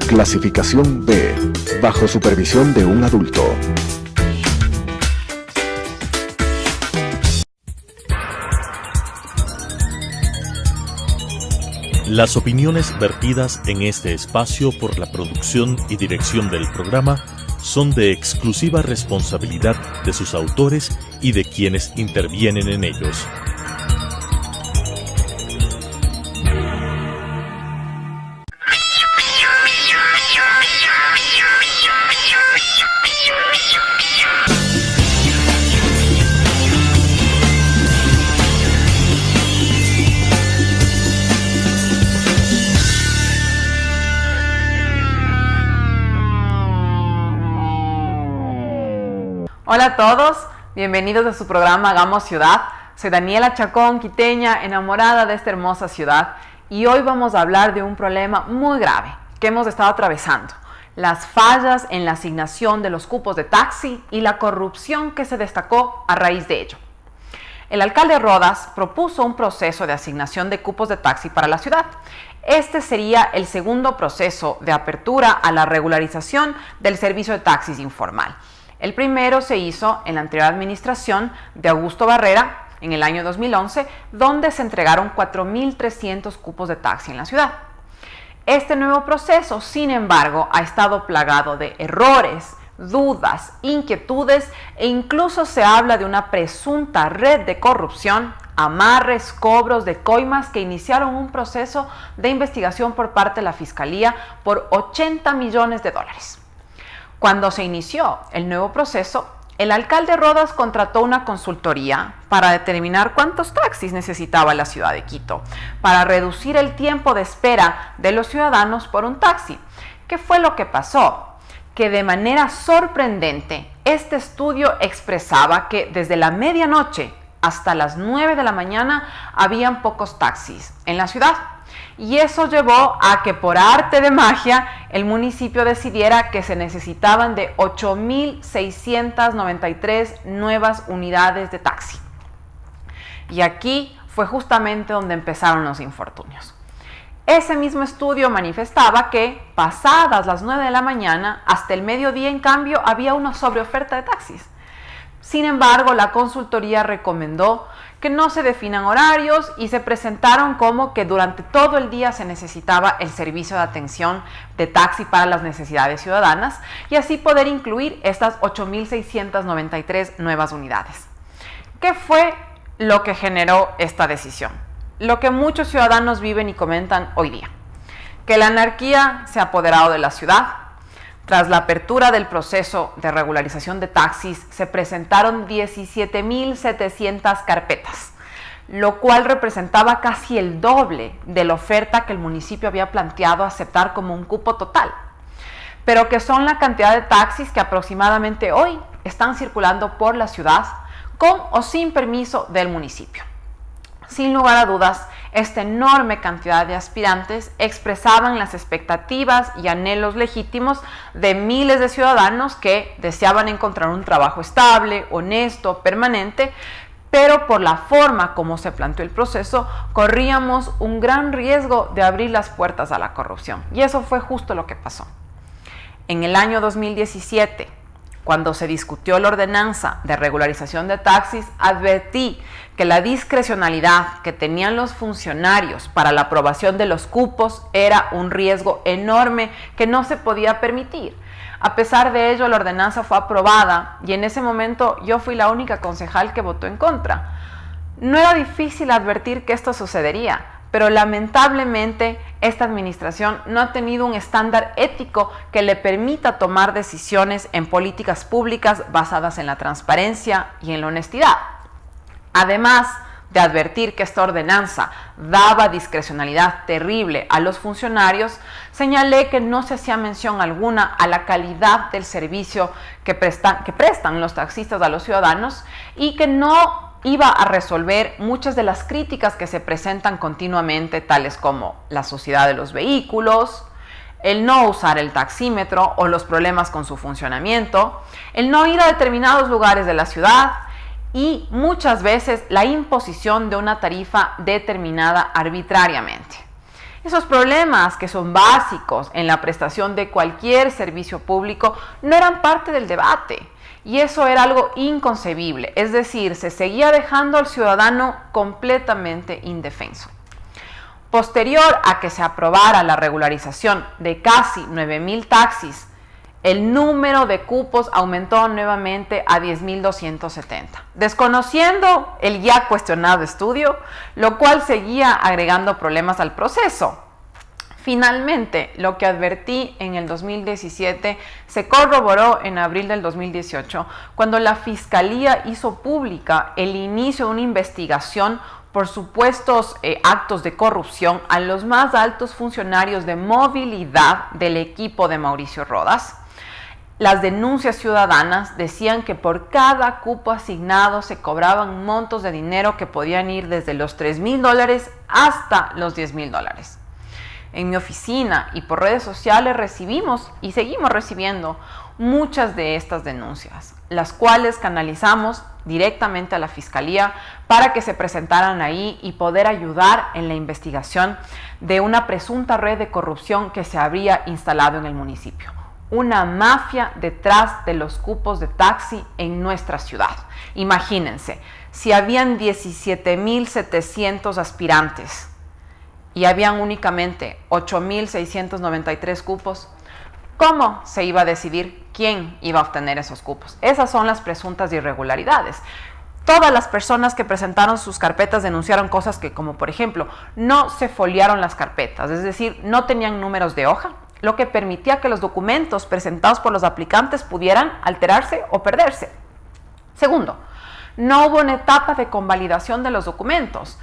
Clasificación B, bajo supervisión de un adulto. Las opiniones vertidas en este espacio por la producción y dirección del programa son de exclusiva responsabilidad de sus autores y de quienes intervienen en ellos. Hola a todos, bienvenidos a su programa Hagamos Ciudad. Soy Daniela Chacón, quiteña, enamorada de esta hermosa ciudad, y hoy vamos a hablar de un problema muy grave que hemos estado atravesando: las fallas en la asignación de los cupos de taxi y la corrupción que se destacó a raíz de ello. El alcalde Rodas propuso un proceso de asignación de cupos de taxi para la ciudad. Este sería el segundo proceso de apertura a la regularización del servicio de taxis informal. El primero se hizo en la anterior administración de Augusto Barrera en el año 2011, donde se entregaron 4.300 cupos de taxi en la ciudad. Este nuevo proceso, sin embargo, ha estado plagado de errores, dudas, inquietudes e incluso se habla de una presunta red de corrupción, amarres, cobros de coimas que iniciaron un proceso de investigación por parte de la Fiscalía por $80 millones. Cuando se inició el nuevo proceso, el alcalde Rodas contrató una consultoría para determinar cuántos taxis necesitaba la ciudad de Quito, para reducir el tiempo de espera de los ciudadanos por un taxi. ¿Qué fue lo que pasó? Que de manera sorprendente, este estudio expresaba que desde la medianoche hasta las 9 de la mañana habían pocos taxis en la ciudad. Y eso llevó a que por arte de magia el municipio decidiera que se necesitaban de 8.693 nuevas unidades de taxi. Y aquí fue justamente donde empezaron los infortunios. Ese mismo estudio manifestaba que pasadas las 9 de la mañana hasta el mediodía, en cambio, había una sobreoferta de taxis. Sin embargo, la consultoría recomendó que no se definan horarios y se presentaron como que durante todo el día se necesitaba el servicio de atención de taxi para las necesidades ciudadanas y así poder incluir estas 8.693 nuevas unidades. ¿Qué fue lo que generó esta decisión? Lo que muchos ciudadanos viven y comentan hoy día: que la anarquía se ha apoderado de la ciudad. Tras la apertura del proceso de regularización de taxis, se presentaron 17.700 carpetas, lo cual representaba casi el doble de la oferta que el municipio había planteado aceptar como un cupo total, pero que son la cantidad de taxis que aproximadamente hoy están circulando por la ciudad con o sin permiso del municipio. Sin lugar a dudas, esta enorme cantidad de aspirantes expresaban las expectativas y anhelos legítimos de miles de ciudadanos que deseaban encontrar un trabajo estable, honesto, permanente, pero por la forma como se planteó el proceso, corríamos un gran riesgo de abrir las puertas a la corrupción. Y eso fue justo lo que pasó. En el año 2017, cuando se discutió la ordenanza de regularización de taxis, advertí que la discrecionalidad que tenían los funcionarios para la aprobación de los cupos era un riesgo enorme que no se podía permitir. A pesar de ello, la ordenanza fue aprobada y en ese momento yo fui la única concejal que votó en contra. No era difícil advertir que esto sucedería, pero lamentablemente esta administración no ha tenido un estándar ético que le permita tomar decisiones en políticas públicas basadas en la transparencia y en la honestidad. Además de advertir que esta ordenanza daba discrecionalidad terrible a los funcionarios, señalé que no se hacía mención alguna a la calidad del servicio que prestan los taxistas a los ciudadanos y que no iba a resolver muchas de las críticas que se presentan continuamente, tales como la suciedad de los vehículos, el no usar el taxímetro o los problemas con su funcionamiento, el no ir a determinados lugares de la ciudad y muchas veces la imposición de una tarifa determinada arbitrariamente. Esos problemas, que son básicos en la prestación de cualquier servicio público, no eran parte del debate. Y eso era algo inconcebible, es decir, se seguía dejando al ciudadano completamente indefenso. Posterior a que se aprobara la regularización de casi 9,000 taxis, el número de cupos aumentó nuevamente a 10,270, desconociendo el ya cuestionado estudio, lo cual seguía agregando problemas al proceso. Finalmente, lo que advertí en el 2017 se corroboró en abril del 2018, cuando la Fiscalía hizo pública el inicio de una investigación por supuestos actos de corrupción a los más altos funcionarios de movilidad del equipo de Mauricio Rodas. Las denuncias ciudadanas decían que por cada cupo asignado se cobraban montos de dinero que podían ir desde los $3,000 hasta los $10,000. En mi oficina y por redes sociales recibimos y seguimos recibiendo muchas de estas denuncias, las cuales canalizamos directamente a la Fiscalía para que se presentaran ahí y poder ayudar en la investigación de una presunta red de corrupción que se habría instalado en el municipio. Una mafia detrás de los cupos de taxi en nuestra ciudad. Imagínense, si habían 17,700 aspirantes y habían únicamente 8,693 cupos, ¿cómo se iba a decidir quién iba a obtener esos cupos? Esas son las presuntas irregularidades. Todas las personas que presentaron sus carpetas denunciaron cosas que, como por ejemplo, no se foliaron las carpetas, es decir, no tenían números de hoja, lo que permitía que los documentos presentados por los aplicantes pudieran alterarse o perderse. Segundo, no hubo una etapa de convalidación de los documentos.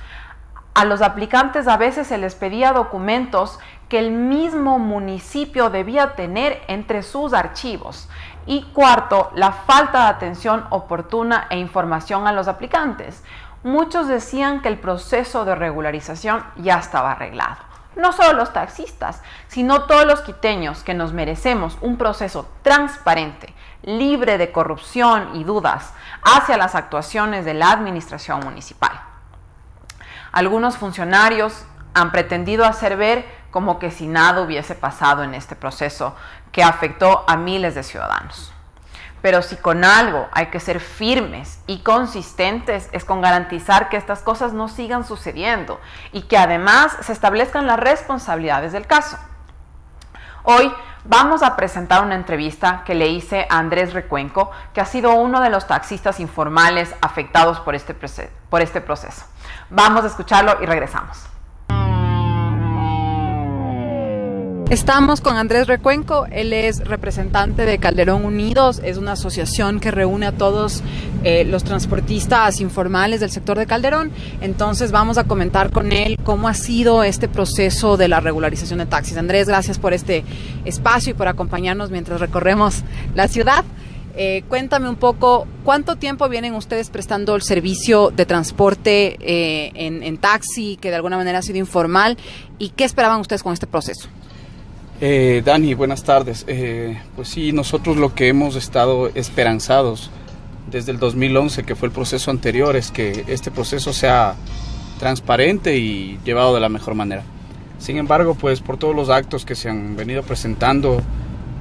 A los aplicantes a veces se les pedía documentos que el mismo municipio debía tener entre sus archivos. Y cuarto, la falta de atención oportuna e información a los aplicantes. Muchos decían que el proceso de regularización ya estaba arreglado. No solo los taxistas, sino todos los quiteños que nos merecemos un proceso transparente, libre de corrupción y dudas hacia las actuaciones de la administración municipal. Algunos funcionarios han pretendido hacer ver como que si nada hubiese pasado en este proceso que afectó a miles de ciudadanos. Pero si con algo hay que ser firmes y consistentes es con garantizar que estas cosas no sigan sucediendo y que además se establezcan las responsabilidades del caso. Hoy vamos a presentar una entrevista que le hice a Andrés Recuenco, que ha sido uno de los taxistas informales afectados por este proceso. Vamos a escucharlo y regresamos. Estamos con Andrés Recuenco, él es representante de Calderón Unidos, es una asociación que reúne a todos los transportistas informales del sector de Calderón. Entonces vamos a comentar con él cómo ha sido este proceso de la regularización de taxis. Andrés, gracias por este espacio y por acompañarnos mientras recorremos la ciudad. Cuéntame un poco, ¿cuánto tiempo vienen ustedes prestando el servicio de transporte en taxi, que de alguna manera ha sido informal, y qué esperaban ustedes con este proceso? Dani, buenas tardes. Pues sí, nosotros lo que hemos estado esperanzados desde el 2011, que fue el proceso anterior, es que este proceso sea transparente y llevado de la mejor manera. Sin embargo, pues por todos los actos que se han venido presentando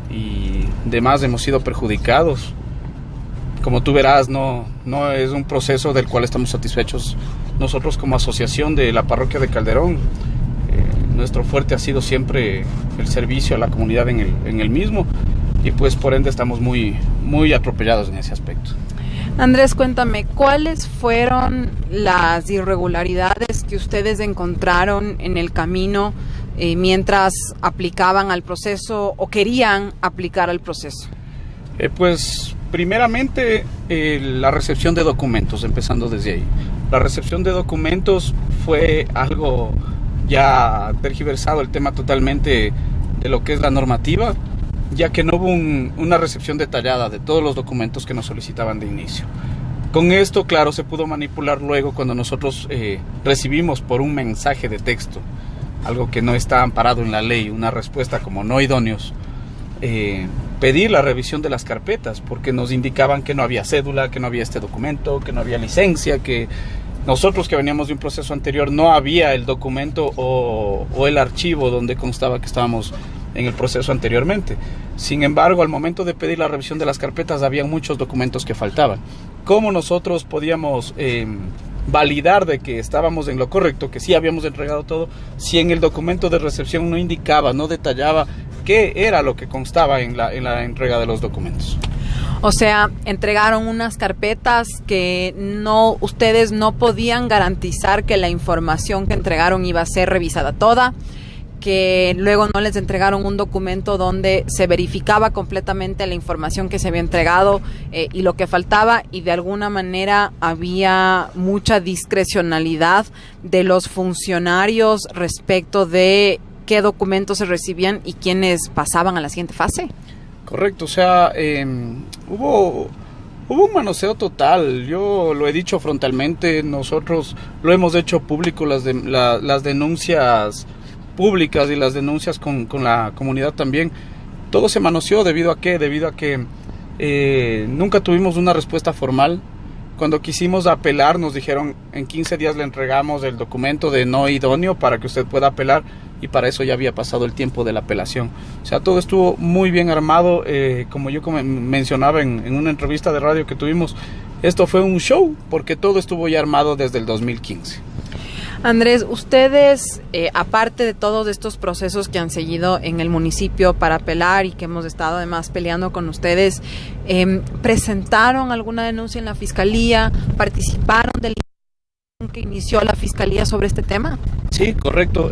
y demás hemos sido perjudicados. Como tú verás, no es un proceso del cual estamos satisfechos. Nosotros como asociación de la parroquia de Calderón, nuestro fuerte ha sido siempre el servicio a la comunidad en el mismo, y pues por ende estamos muy atropellados en ese aspecto. Andrés, cuéntame, ¿cuáles fueron las irregularidades que ustedes encontraron en el camino mientras aplicaban al proceso o querían aplicar al proceso? Pues primeramente la recepción de documentos, empezando desde ahí. La recepción de documentos fue algo ya tergiversado, el tema totalmente de lo que es la normativa, ya que no hubo una recepción detallada de todos los documentos que nos solicitaban de inicio. Con esto, claro, se pudo manipular luego cuando nosotros recibimos por un mensaje de texto, algo que no está amparado en la ley, una respuesta como no idóneos, pedir la revisión de las carpetas, porque nos indicaban que no había cédula, que no había este documento, que no había licencia, que nosotros que veníamos de un proceso anterior no había el documento o el archivo donde constaba que estábamos en el proceso anteriormente. Sin embargo, al momento de pedir la revisión de las carpetas había muchos documentos que faltaban. ¿Cómo nosotros podíamos validar de que estábamos en lo correcto, que sí habíamos entregado todo, si en el documento de recepción no indicaba, no detallaba qué era lo que constaba en la entrega de los documentos? O sea, entregaron unas carpetas que ustedes no podían garantizar que la información que entregaron iba a ser revisada toda, que luego no les entregaron un documento donde se verificaba completamente la información que se había entregado y lo que faltaba, y de alguna manera había mucha discrecionalidad de los funcionarios respecto de qué documentos se recibían y quiénes pasaban a la siguiente fase. Correcto, o sea, hubo un manoseo total. Yo lo he dicho frontalmente, nosotros lo hemos hecho público, las denuncias públicas y las denuncias con la comunidad también. Todo se manoseó. ¿Debido a qué? Debido a que nunca tuvimos una respuesta formal. Cuando quisimos apelar nos dijeron en 15 días le entregamos el documento de no idóneo para que usted pueda apelar, y para eso ya había pasado el tiempo de la apelación. O sea, todo estuvo muy bien armado. Como yo mencionaba en una entrevista de radio que tuvimos, esto fue un show porque todo estuvo ya armado desde el 2015. Andrés, ustedes, aparte de todos estos procesos que han seguido en el municipio para apelar y que hemos estado además peleando con ustedes, ¿presentaron alguna denuncia en la fiscalía? ¿Participaron del que inició la fiscalía sobre este tema? Sí, correcto.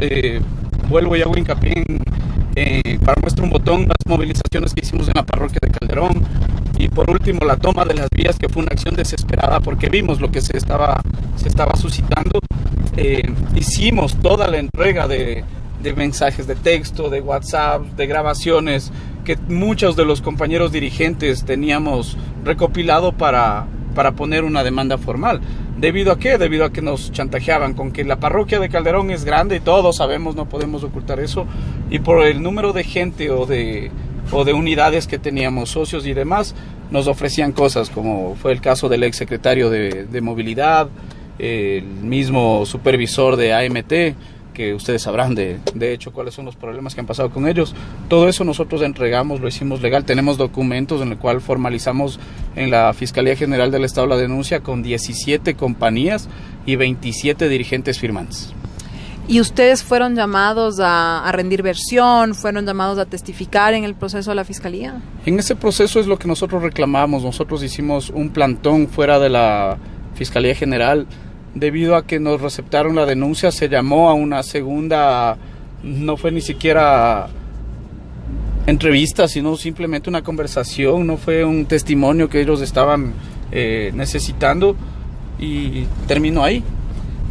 Vuelvo y hago hincapié para muestra un botón las movilizaciones que hicimos en la parroquia de Calderón, y por último la toma de las vías, que fue una acción desesperada porque vimos lo que se estaba suscitando. Hicimos toda la entrega de mensajes de texto, de WhatsApp, de grabaciones que muchos de los compañeros dirigentes teníamos recopilado para poner una demanda formal. ¿Debido a qué? Debido a que nos chantajeaban con que la parroquia de Calderón es grande y todos sabemos, no podemos ocultar eso, y por el número de gente o de unidades que teníamos, socios y demás, nos ofrecían cosas, como fue el caso del ex secretario de movilidad, el mismo supervisor de AMT, que ustedes sabrán de hecho cuáles son los problemas que han pasado con ellos. Todo eso nosotros entregamos, lo hicimos legal. Tenemos documentos en el cual formalizamos en la Fiscalía General del Estado la denuncia con 17 compañías y 27 dirigentes firmantes. ¿Y ustedes fueron llamados a rendir versión, fueron llamados a testificar en el proceso de la Fiscalía? En ese proceso es lo que nosotros reclamamos. Nosotros hicimos un plantón fuera de la Fiscalía General. Debido a que nos receptaron la denuncia, se llamó a una segunda, no fue ni siquiera entrevista, sino simplemente una conversación, no fue un testimonio que ellos estaban necesitando, y terminó ahí.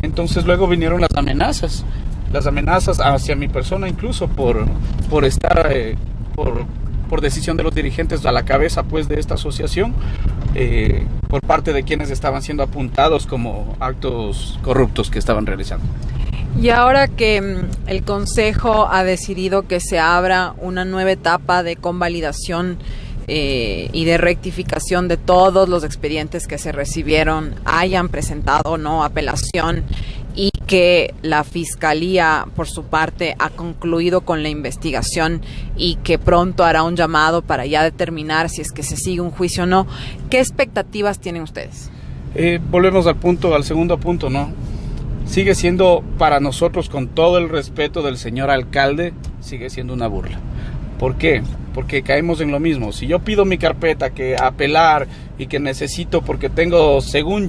Entonces luego vinieron las amenazas hacia mi persona, incluso por estar por decisión de los dirigentes a la cabeza pues de esta asociación, por parte de quienes estaban siendo apuntados como actos corruptos que estaban realizando. Y ahora que el Consejo ha decidido que se abra una nueva etapa de convalidación y de rectificación de todos los expedientes que se recibieron, hayan presentado o no apelación, y que la Fiscalía, por su parte, ha concluido con la investigación y que pronto hará un llamado para ya determinar si es que se sigue un juicio o no, ¿qué expectativas tienen ustedes? Volvemos al segundo punto, ¿no? Sigue siendo para nosotros, con todo el respeto del señor alcalde, sigue siendo una burla. ¿Por qué? Porque caemos en lo mismo. Si yo pido mi carpeta que apelar y que necesito, porque tengo, según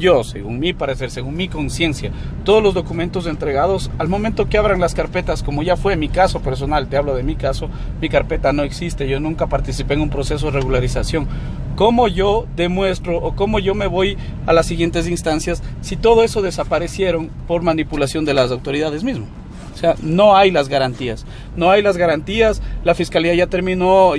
mi parecer, según mi conciencia, todos los documentos entregados, al momento que abran las carpetas, como ya fue mi caso personal, te hablo de mi caso, mi carpeta no existe, yo nunca participé en un proceso de regularización. ¿Cómo yo demuestro o cómo yo me voy a las siguientes instancias si todo eso desaparecieron por manipulación de las autoridades mismas? O sea, no hay las garantías. La Fiscalía ya terminó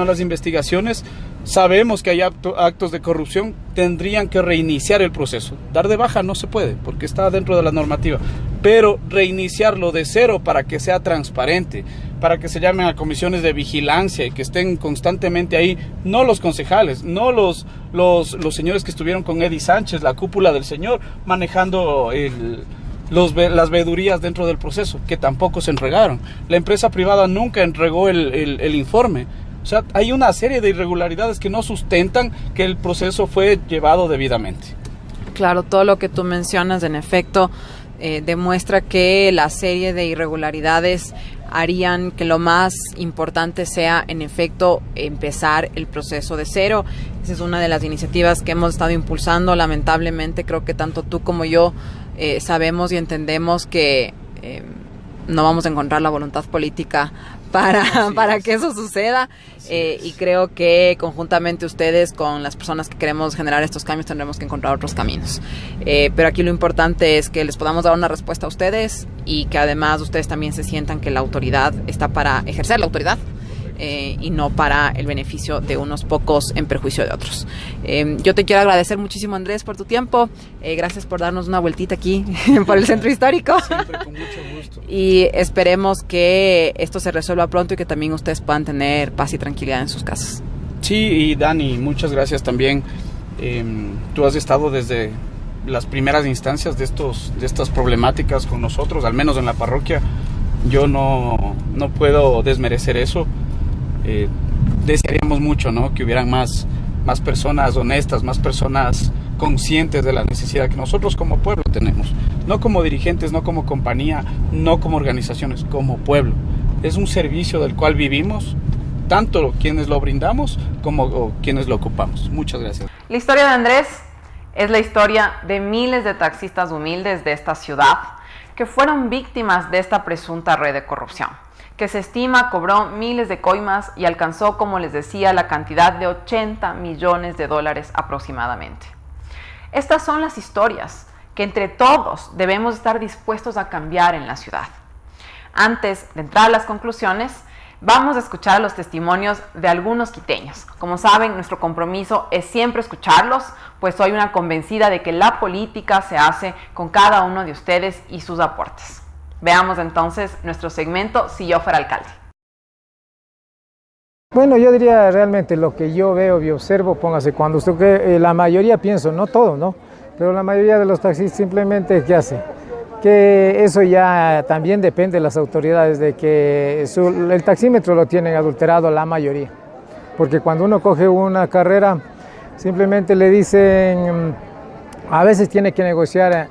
las investigaciones. Sabemos que hay actos de corrupción. Tendrían que reiniciar el proceso. Dar de baja no se puede porque está dentro de la normativa. Pero reiniciarlo de cero para que sea transparente, para que se llamen a comisiones de vigilancia y que estén constantemente ahí, no los concejales, no los señores que estuvieron con Eddie Sánchez, la cúpula del señor, manejando las veedurías dentro del proceso, que tampoco se entregaron. La empresa privada nunca entregó el informe. O sea, hay una serie de irregularidades que no sustentan que el proceso fue llevado debidamente. Claro, todo lo que tú mencionas, en efecto, demuestra que la serie de irregularidades harían que lo más importante sea, en efecto, empezar el proceso de cero. Esa es una de las iniciativas que hemos estado impulsando. Lamentablemente, creo que tanto tú como yo sabemos y entendemos que no vamos a encontrar la voluntad política para que eso suceda, y creo que conjuntamente ustedes con las personas que queremos generar estos cambios tendremos que encontrar otros caminos, pero aquí lo importante es que les podamos dar una respuesta a ustedes y que además ustedes también se sientan que la autoridad está para ejercer la autoridad y no para el beneficio de unos pocos en perjuicio de otros. Yo te quiero agradecer muchísimo, Andrés, por tu tiempo. Gracias por darnos una vueltita aquí por el centro histórico. Siempre con mucho gusto. Y esperemos que esto se resuelva pronto y que también ustedes puedan tener paz y tranquilidad en sus casas. Sí, y Dani, muchas gracias también. Tú has estado desde las primeras instancias de estas problemáticas con nosotros, al menos en la parroquia. Yo no puedo desmerecer eso. Desearíamos mucho, ¿no?, que hubieran más personas honestas, más personas conscientes de la necesidad que nosotros como pueblo tenemos, no como dirigentes, no como compañía, no como organizaciones, como pueblo. Es un servicio del cual vivimos, tanto quienes lo brindamos como quienes lo ocupamos. Muchas gracias. La historia de Andrés es la historia de miles de taxistas humildes de esta ciudad que fueron víctimas de esta presunta red de corrupción, que se estima cobró miles de coimas y alcanzó, como les decía, la cantidad de $80 millones aproximadamente. Estas son las historias que entre todos debemos estar dispuestos a cambiar en la ciudad. Antes de entrar a las conclusiones, vamos a escuchar los testimonios de algunos quiteños. Como saben, nuestro compromiso es siempre escucharlos, pues soy una convencida de que la política se hace con cada uno de ustedes y sus aportes. Veamos entonces nuestro segmento Si yo fuera alcalde. Bueno, yo diría realmente lo que yo veo y observo, póngase cuando usted, la mayoría pienso, no todo, ¿no? Pero la mayoría de los taxistas simplemente, ¿qué hace? Que eso ya también depende de las autoridades, de que el taxímetro lo tienen adulterado la mayoría. Porque cuando uno coge una carrera, simplemente le dicen, a veces tiene que negociar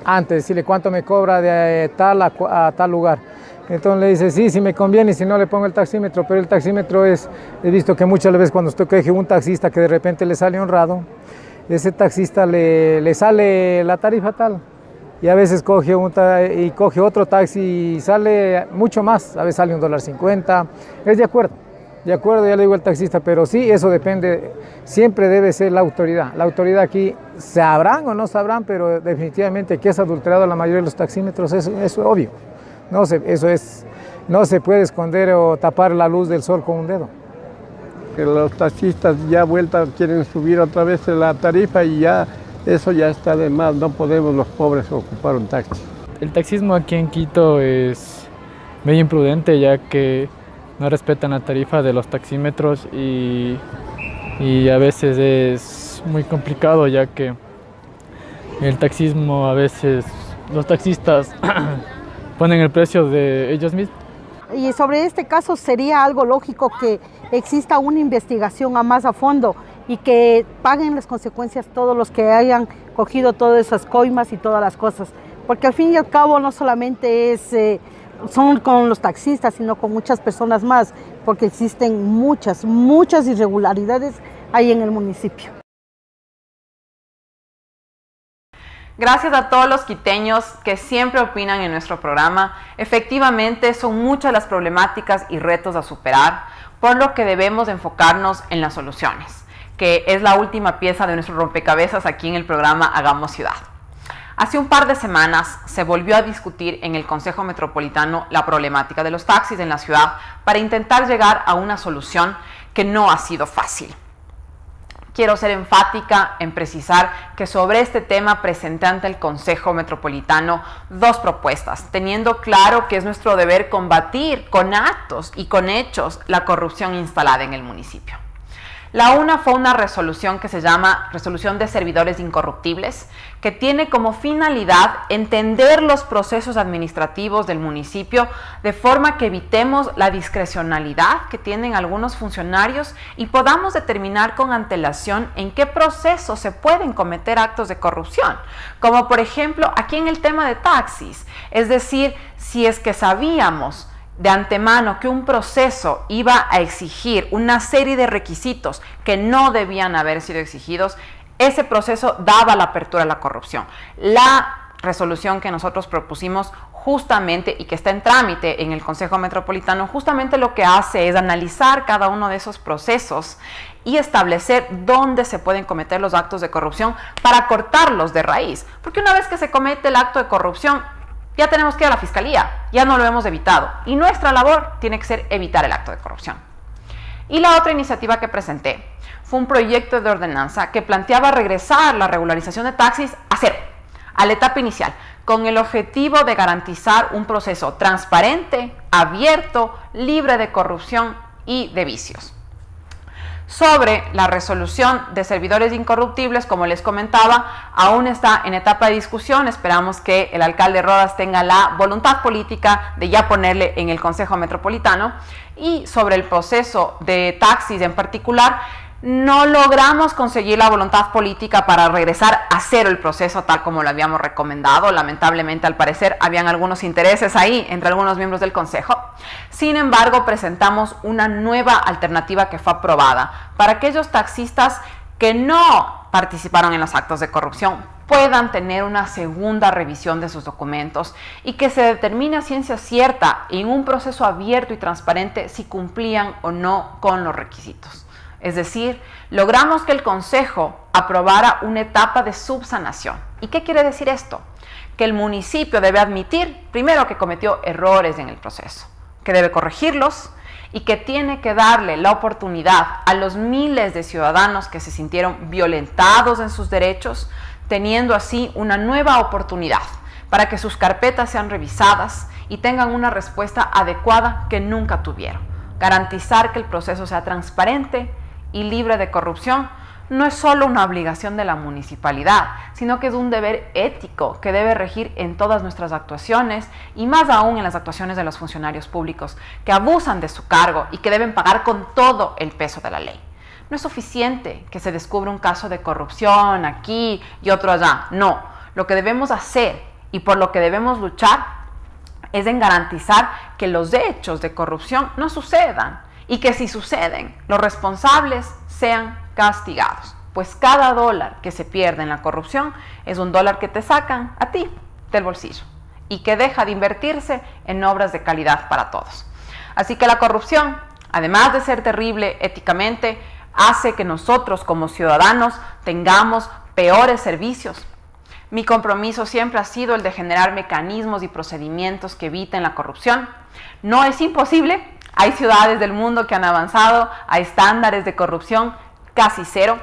antes, decirle cuánto me cobra de tal a tal lugar. Entonces le dice, sí me conviene, y si no le pongo el taxímetro, pero el taxímetro he visto que muchas veces cuando usted coge un taxista que de repente le sale honrado, ese taxista le sale la tarifa tal, y a veces coge otro taxi y sale mucho más, a veces sale $1.50, es de acuerdo, ya le digo al taxista, pero sí, eso depende, siempre debe ser la autoridad. La autoridad aquí, sabrán o no sabrán, pero definitivamente que es adulterado la mayoría de los taxímetros, eso es obvio. No se puede esconder o tapar la luz del sol con un dedo. Que los taxistas ya quieren subir otra vez la tarifa y ya eso ya está de más, no podemos los pobres ocupar un taxi. El taxismo aquí en Quito es medio imprudente, ya que no respetan la tarifa de los taxímetros y a veces es muy complicado, ya que el taxismo, a veces los taxistas ponen el precio de ellos mismos. Y sobre este caso sería algo lógico que exista una investigación más a fondo y que paguen las consecuencias todos los que hayan cogido todas esas coimas y todas las cosas. Porque al fin y al cabo no solamente son con los taxistas, sino con muchas personas más, porque existen muchas irregularidades ahí en el municipio. Gracias a todos los quiteños que siempre opinan en nuestro programa. Efectivamente, son muchas las problemáticas y retos a superar, por lo que debemos enfocarnos en las soluciones, que es la última pieza de nuestro rompecabezas aquí en el programa Hagamos Ciudad. Hace un par de semanas se volvió a discutir en el Consejo Metropolitano la problemática de los taxis en la ciudad para intentar llegar a una solución que no ha sido fácil. quiero ser enfática en precisar que sobre este tema presenté ante el Consejo Metropolitano 2 propuestas, teniendo claro que es nuestro deber combatir con actos y con hechos la corrupción instalada en el municipio. La una fue una resolución que se llama Resolución de Servidores Incorruptibles, que tiene como finalidad entender los procesos administrativos del municipio de forma que evitemos la discrecionalidad que tienen algunos funcionarios y podamos determinar con antelación en qué procesos se pueden cometer actos de corrupción, como por ejemplo aquí en el tema de taxis, es decir, si es que sabíamos de antemano que un proceso iba a exigir una serie de requisitos que no debían haber sido exigidos, ese proceso daba la apertura a la corrupción. La resolución que nosotros propusimos justamente y que está en trámite en el Consejo Metropolitano, justamente lo que hace es analizar cada uno de esos procesos y establecer dónde se pueden cometer los actos de corrupción para cortarlos de raíz. Porque una vez que se comete el acto de corrupción, ya tenemos que ir a la fiscalía, ya no lo hemos evitado. Y nuestra labor tiene que ser evitar el acto de corrupción. Y la otra iniciativa que presenté fue un proyecto de ordenanza que planteaba regresar la regularización de taxis a cero, a la etapa inicial, con el objetivo de garantizar un proceso transparente, abierto, libre de corrupción y de vicios. Sobre la resolución de servidores incorruptibles, como les comentaba, aún está en etapa de discusión. Esperamos que el alcalde Rodas tenga la voluntad política de ya ponerle en el Consejo Metropolitano. Y sobre el proceso de taxis en particular, no logramos conseguir la voluntad política para regresar a cero el proceso tal como lo habíamos recomendado. Lamentablemente, al parecer, habían algunos intereses ahí entre algunos miembros del Consejo. Sin embargo, presentamos una nueva alternativa que fue aprobada para aquellos taxistas que no participaron en los actos de corrupción puedan tener una segunda revisión de sus documentos y que se determine a ciencia cierta en un proceso abierto y transparente si cumplían o no con los requisitos. Es decir, logramos que el Consejo aprobara una etapa de subsanación. ¿Y qué quiere decir esto? Que el municipio debe admitir, primero, que cometió errores en el proceso, que debe corregirlos y que tiene que darle la oportunidad a los miles de ciudadanos que se sintieron violentados en sus derechos, teniendo así una nueva oportunidad para que sus carpetas sean revisadas y tengan una respuesta adecuada que nunca tuvieron. Garantizar que el proceso sea transparente y libre de corrupción no es solo una obligación de la municipalidad, sino que es un deber ético que debe regir en todas nuestras actuaciones y más aún en las actuaciones de los funcionarios públicos que abusan de su cargo y que deben pagar con todo el peso de la ley. No es suficiente que se descubra un caso de corrupción aquí y otro allá. No, lo que debemos hacer y por lo que debemos luchar es en garantizar que los hechos de corrupción no sucedan y que si suceden, los responsables sean castigados. Pues cada dólar que se pierde en la corrupción es un dólar que te sacan a ti del bolsillo y que deja de invertirse en obras de calidad para todos. Así que la corrupción, además de ser terrible éticamente, hace que nosotros como ciudadanos tengamos peores servicios. Mi compromiso siempre ha sido el de generar mecanismos y procedimientos que eviten la corrupción. No es imposible. Hay ciudades del mundo que han avanzado a estándares de corrupción casi cero.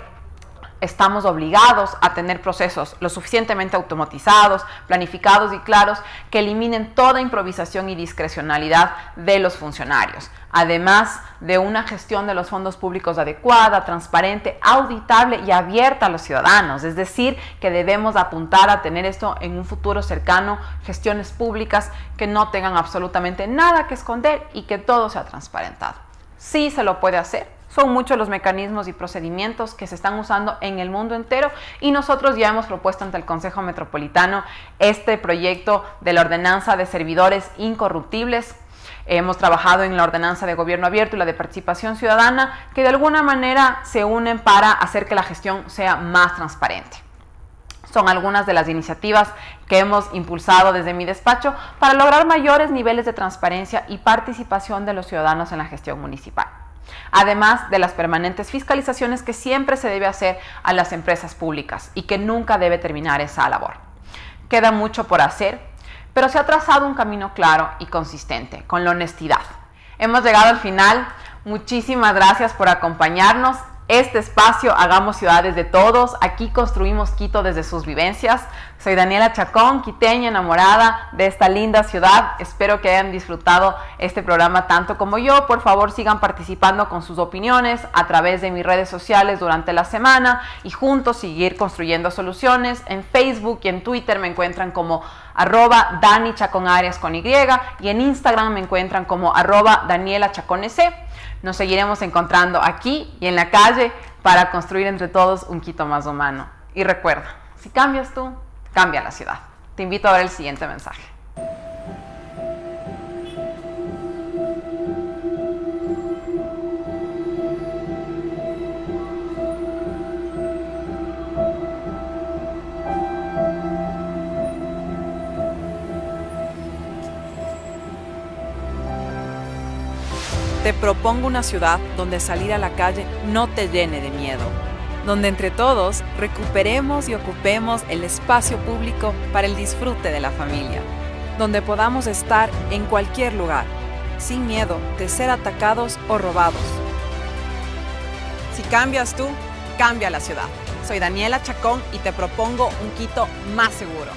Estamos obligados a tener procesos lo suficientemente automatizados, planificados y claros que eliminen toda improvisación y discrecionalidad de los funcionarios, además de una gestión de los fondos públicos adecuada, transparente, auditable y abierta a los ciudadanos. Es decir, que debemos apuntar a tener esto en un futuro cercano, gestiones públicas que no tengan absolutamente nada que esconder y que todo sea transparentado. Sí se lo puede hacer. Son muchos los mecanismos y procedimientos que se están usando en el mundo entero y nosotros ya hemos propuesto ante el Consejo Metropolitano este proyecto de la ordenanza de servidores incorruptibles. Hemos trabajado en la ordenanza de gobierno abierto y la de participación ciudadana que de alguna manera se unen para hacer que la gestión sea más transparente. Son algunas de las iniciativas que hemos impulsado desde mi despacho para lograr mayores niveles de transparencia y participación de los ciudadanos en la gestión municipal. Además de las permanentes fiscalizaciones que siempre se debe hacer a las empresas públicas y que nunca debe terminar esa labor. Queda mucho por hacer, pero se ha trazado un camino claro y consistente, con la honestidad. Hemos llegado al final. Muchísimas gracias por acompañarnos. este espacio Hagamos Ciudades de Todos. Aquí construimos Quito desde sus vivencias. Soy Daniela Chacón, quiteña, enamorada de esta linda ciudad. Espero que hayan disfrutado este programa tanto como yo. Por favor, sigan participando con sus opiniones a través de mis redes sociales durante la semana y juntos seguir construyendo soluciones. En Facebook y en Twitter me encuentran como @DaniChaconArias con Y, y en Instagram me encuentran como @DanielaChaconEC. Nos seguiremos encontrando aquí y en la calle para construir entre todos un Quito más humano. Y recuerda, si cambias tú, cambia la ciudad. Te invito a ver el siguiente mensaje. Te propongo una ciudad donde salir a la calle no te llene de miedo, donde entre todos recuperemos y ocupemos el espacio público para el disfrute de la familia, donde podamos estar en cualquier lugar, sin miedo de ser atacados o robados. Si cambias tú, cambia la ciudad. Soy Daniela Chacón y te propongo un Quito más seguro.